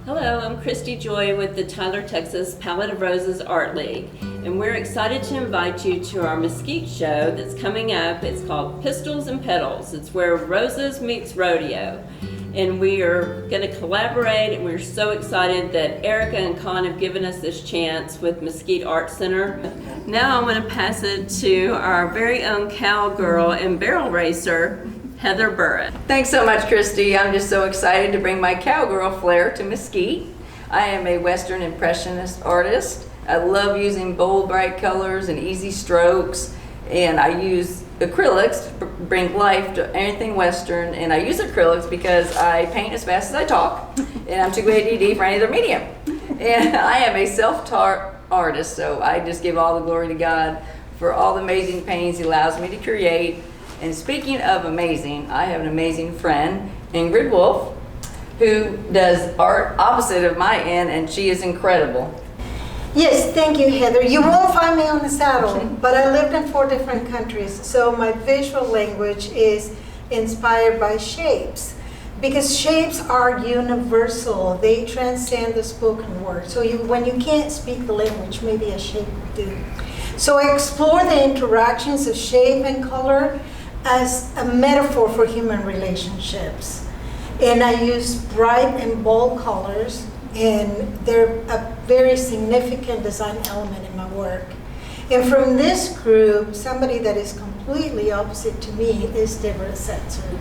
Hello, I'm Christie Joy with the Tyler, Texas Palette of Roses Art League, and we're excited to invite you to our Mesquite show that's coming up. It's called Pistols and Petals. It's where roses meets rodeo, and we are going to collaborate, and we're so excited that Erica and Con have given us this chance with Mesquite Art Center. Now I'm going to pass it to our very own cowgirl and barrel racer, Heather Burris. Thanks so much, Christy. I'm just so excited to bring my cowgirl flair to Mesquite. I am a Western Impressionist artist. I love using bold, bright colors and easy strokes, and I use acrylics to bring life to anything Western, and I use acrylics because I paint as fast as I talk, and I'm too ADD for any other medium. And I am a self-taught artist, so I just give all the glory to God for all the amazing paintings He allows me to create. And speaking of amazing, I have an amazing friend, Ingrid Wolf, who does art opposite of my end, and she is incredible. Yes, thank you, Heather. You won't find me on the saddle, but I lived in 4 different countries, so my visual language is inspired by shapes, because shapes are universal. They transcend the spoken word. So when you can't speak the language, maybe a shape will do. So I explore the interactions of shape and color as a metaphor for human relationships. And I use bright and bold colors, and they're a very significant design element in my work. And from this group, somebody that is completely opposite to me is Deborah Saczek.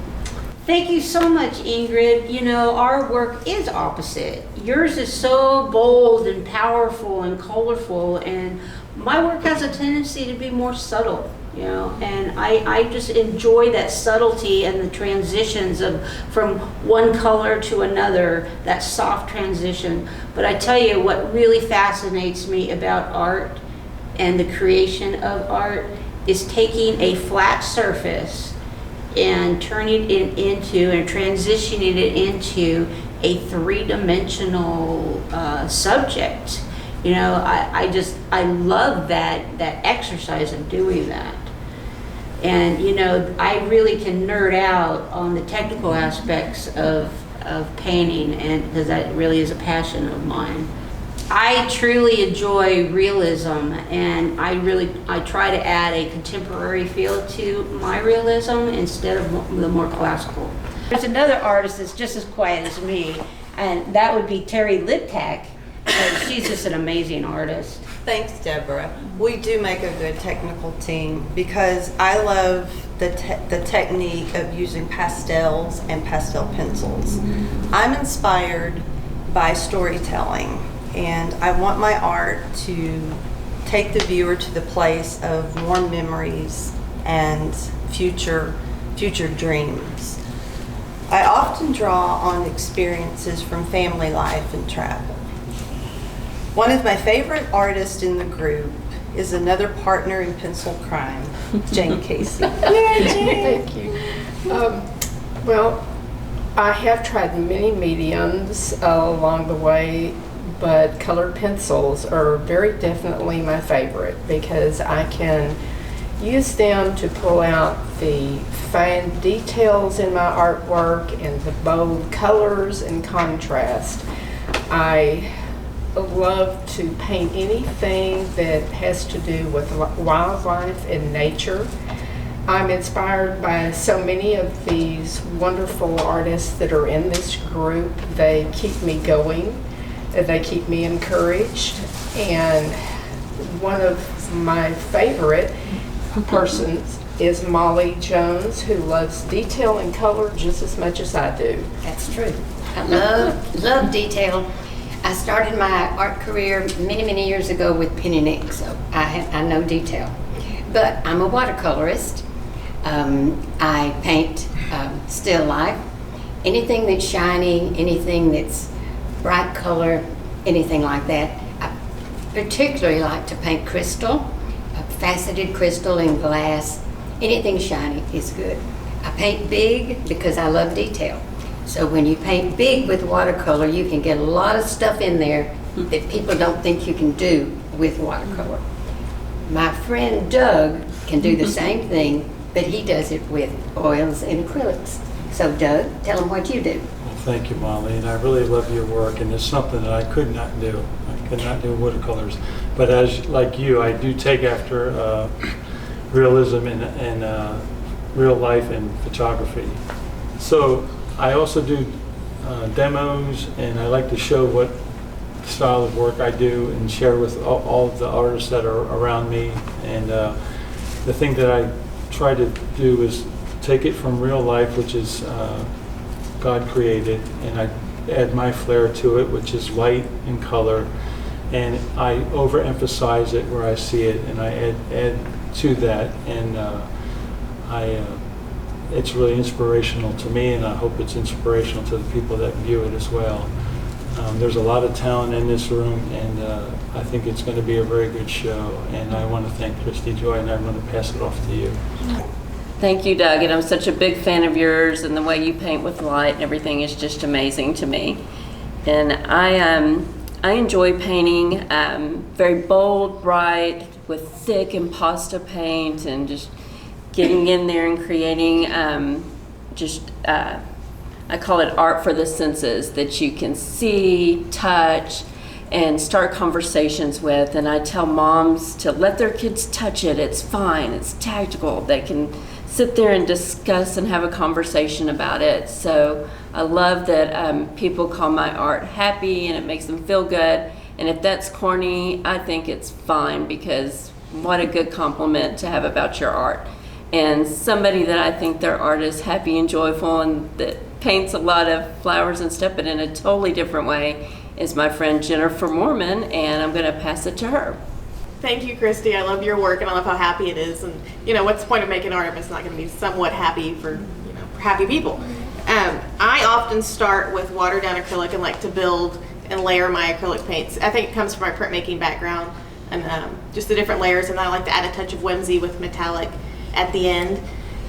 Thank you so much, Ingrid. You know, our work is opposite. Yours is so bold and powerful and colorful, and my work has a tendency to be more subtle. You know, and I just enjoy that subtlety and the transitions of from one color to another, that soft transition. But I tell you what really fascinates me about art and the creation of art is taking a flat surface and turning it into and transitioning it into a three-dimensional subject. You know, I love that exercise of doing that. And you know, I really can nerd out on the technical aspects of painting, and because that really is a passion of mine. I truly enjoy realism, and I try to add a contemporary feel to my realism instead of the more classical. There's another artist that's just as quiet as me, and that would be Teri Liptak. She's just an amazing artist. Thanks, Deborah. We do make a good technical team because I love the technique of using pastels and pastel pencils. I'm inspired by storytelling, and I want my art to take the viewer to the place of warm memories and future dreams. I often draw on experiences from family life and travel. One of my favorite artists in the group is another partner in pencil crime, Jane Casey. Yay, Jane! Thank you. Well, I have tried many mediums along the way, but colored pencils are very definitely my favorite because I can use them to pull out the fine details in my artwork and the bold colors and contrast. I love to paint anything that has to do with wildlife and nature. I'm inspired by so many of these wonderful artists that are in this group. They keep me going, they keep me encouraged, and one of my favorite persons is Mollie Jones, who loves detail and color just as much as I do. That's true. I love detail. I started my art career many years ago with pen and ink, so I know detail. But I'm a watercolorist. I paint still life. Anything that's shiny, anything that's bright color, anything like that. I particularly like to paint crystal, faceted crystal in glass. Anything shiny is good. I paint big because I love detail. So when you paint big with watercolor, you can get a lot of stuff in there that people don't think you can do with watercolor. My friend Doug can do the same thing, but he does it with oils and acrylics. So Doug, tell them what you do. Well, thank you, Mollie, and I really love your work, and it's something that I could not do. I could not do watercolors, but as like you, I do take after realism and real life and photography. So I also do demos, and I like to show what style of work I do and share with all of the artists that are around me. And the thing that I try to do is take it from real life, which is God created, and I add my flair to it, which is light and color, and I overemphasize it where I see it, and I add to that, and it's really inspirational to me, and I hope it's inspirational to the people that view it as well. There's a lot of talent in this room, and I think it's going to be a very good show, and I want to thank Christie Joy, and I want to pass it off to you. Thank you, Doug, and I'm such a big fan of yours, and the way you paint with light and everything is just amazing to me. And I enjoy painting very bold, bright, with thick impasto paint, and just getting in there and creating I call it art for the senses, that you can see, touch, and start conversations with. And I tell moms to let their kids touch it. It's fine. It's tactical. They can sit there and discuss and have a conversation about it. So I love that people call my art happy and it makes them feel good. And if that's corny, I think it's fine, because what a good compliment to have about your art. And somebody that I think their art is happy and joyful and that paints a lot of flowers and stuff, but in a totally different way, is my friend Jennifer Moreman, and I'm going to pass it to her. Thank you, Christie. I love your work, and I love how happy it is. And what's the point of making art if it's not going to be somewhat happy for for happy people? I often start with watered down acrylic and like to build and layer my acrylic paints. I think it comes from my printmaking background and just the different layers, and I like to add a touch of whimsy with metallic at the end.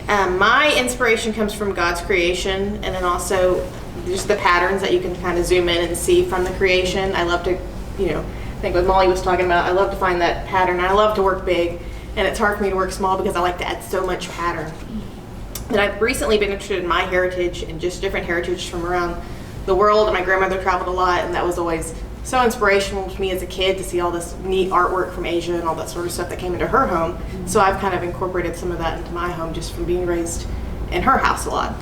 My inspiration comes from God's creation, and then also just the patterns that you can kind of zoom in and see from the creation. I love to, I think what Mollie was talking about, I love to find that pattern. I love to work big, and it's hard for me to work small because I like to add so much pattern. And I've recently been interested in my heritage and just different heritage from around the world. And my grandmother traveled a lot, and that was always so inspirational to me as a kid to see all this neat artwork from Asia and all that sort of stuff that came into her home. So I've kind of incorporated some of that into my home just from being raised in her house a lot.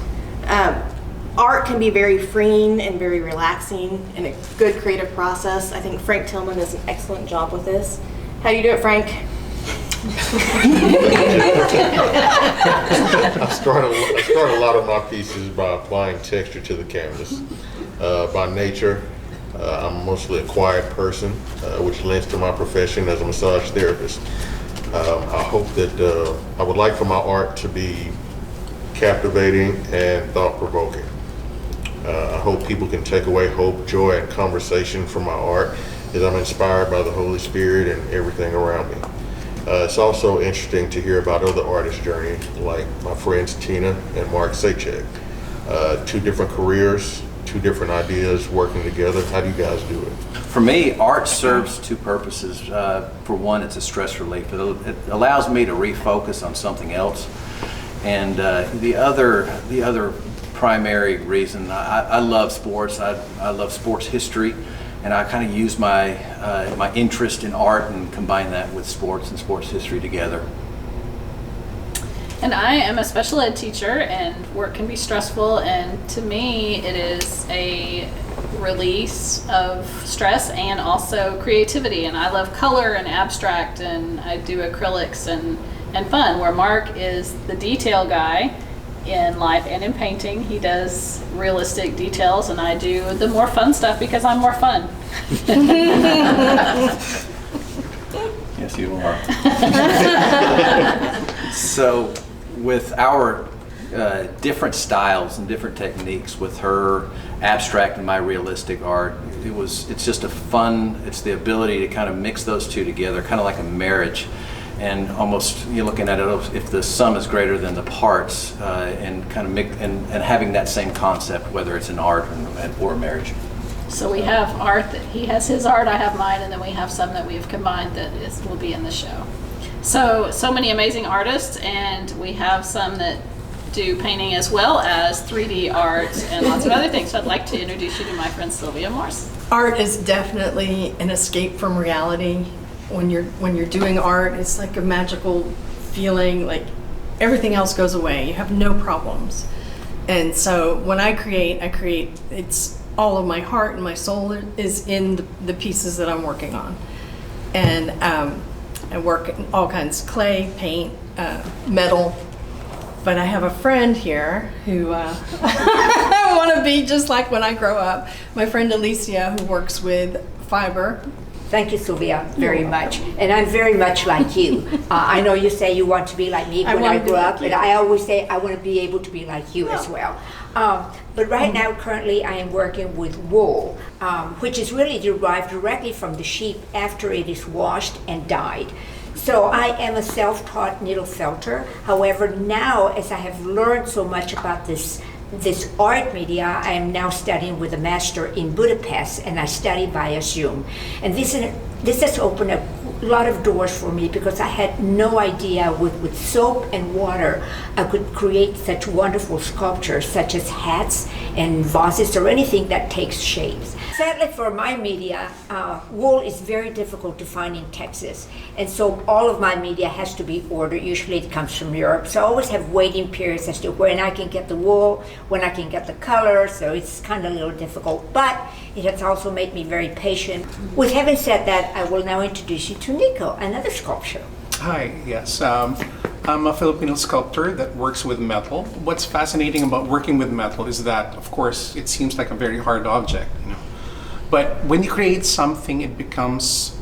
Art can be very freeing and very relaxing and a good creative process. I think Frank Tillman does an excellent job with this. How do you do it, Frank? I start a lot of my pieces by applying texture to the canvas. By nature, I'm mostly a quiet person, which lends to my profession as a massage therapist. I hope that I would like for my art to be captivating and thought-provoking. I hope people can take away hope, joy, and conversation from my art, as I'm inspired by the Holy Spirit and everything around me. It's also interesting to hear about other artists' journey, like my friends Tina and Mark Saczek. Two different careers, two different ideas working together. How do you guys do it? For me, art serves two purposes. For one, it's a stress relief. It allows me to refocus on something else. And the other primary reason, I love sports. I love sports history. And I kind of use my my interest in art and combine that with sports and sports history together. And I am a special ed teacher, and work can be stressful, and to me it is a release of stress and also creativity. And I love color and abstract, and I do acrylics and fun, where Mark is the detail guy in life and in painting. He does realistic details, and I do the more fun stuff because I'm more fun. Yes, you are. So with our different styles and different techniques, with her abstract and my realistic art, it's just a fun, it's the ability to kind of mix those two together, kind of like a marriage. And almost you're looking at it if the sum is greater than the parts, and kind of mix and having that same concept, whether it's in art or marriage. So we have art that he has his art, I have mine, and then we have some that we've combined that will be in the show. So many amazing artists, and we have some that do painting as well as 3D art and lots of other things. So I'd like to introduce you to my friend Sylvia Morse. Art is definitely an escape from reality. When you're doing art, it's like a magical feeling, like everything else goes away. You have no problems. And so when I create, it's all of my heart and my soul is in the pieces that I'm working on. And I work in all kinds, clay, paint, metal. But I have a friend here who I want to be just like when I grow up. My friend Alicia, who works with fiber. Thank you, Sylvia, very much. And I'm very much like you. I know you say you want to be like me when I grow up, but I always say I want to be able to be like you as well. But right now, currently, I am working with wool, which is really derived directly from the sheep after it is washed and dyed. So I am a self-taught needle felter. However, now as I have learned so much about this art media, I am now studying with a master in Budapest, and I study via Zoom. And this has opened a lot of doors for me because I had no idea with soap and water I could create such wonderful sculptures such as hats and vases or anything that takes shapes. Sadly for my media, wool is very difficult to find in Texas, and so all of my media has to be ordered. Usually it comes from Europe, so I always have waiting periods as to when I can get the wool, when I can get the color, so it's kind of a little difficult, but it has also made me very patient. With having said that, I will now introduce you to Nicole, another sculptor. Hi, yes. I'm a Filipino sculptor that works with metal. What's fascinating about working with metal is that, of course, it seems like a very hard object, you know. But when you create something, it becomes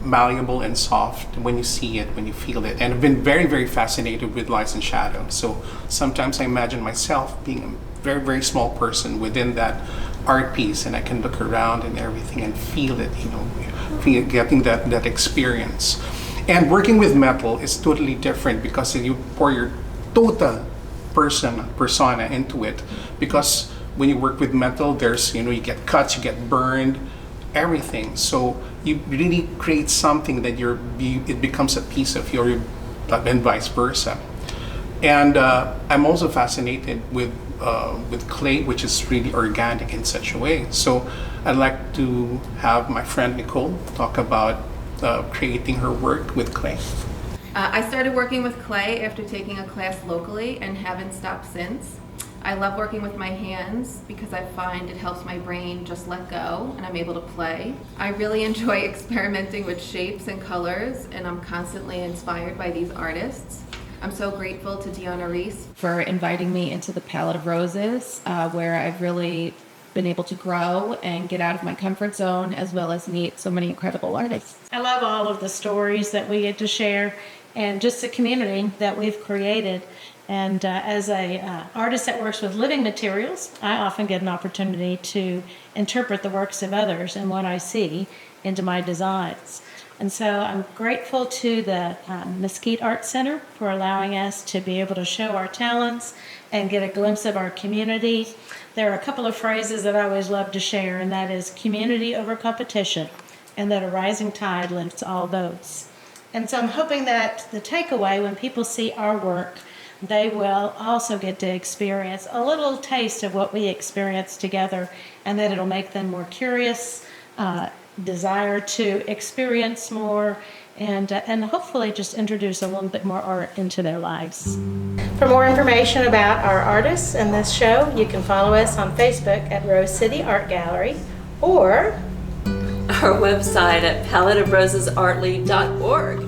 malleable and soft when you see it, when you feel it. And I've been very, very fascinated with lights and shadows. So sometimes I imagine myself being a very, very small person within that art piece, and I can look around and everything and feel it, you know, getting that experience. And working with metal is totally different because you pour your total persona into it. Because when you work with metal, there's, you know, you get cuts, you get burned, everything. So you really create something that it becomes a piece of you, and vice versa. And I'm also fascinated with clay, which is really organic in such a way. So I'd like to have my friend Nicole talk about creating her work with clay. I started working with clay after taking a class locally and haven't stopped since. I love working with my hands because I find it helps my brain just let go and I'm able to play. I really enjoy experimenting with shapes and colors, and I'm constantly inspired by these artists. I'm so grateful to Deanna Reese for inviting me into the Palette of Roses, where I've really been able to grow and get out of my comfort zone, as well as meet so many incredible artists. I love all of the stories that we get to share and just the community that we've created. And as a artist that works with living materials, I often get an opportunity to interpret the works of others and what I see into my designs. And so I'm grateful to the Mesquite Art Center for allowing us to be able to show our talents and get a glimpse of our community. There are a couple of phrases that I always love to share, and that is community over competition, and that a rising tide lifts all boats. And so I'm hoping that the takeaway when people see our work, they will also get to experience a little taste of what we experience together, and that it'll make them more curious, desire to experience more, and hopefully just introduce a little bit more art into their lives. For more information about our artists and this show, you can follow us on Facebook at Rose City Art Gallery, or our website at paletteofrosesartleague.org.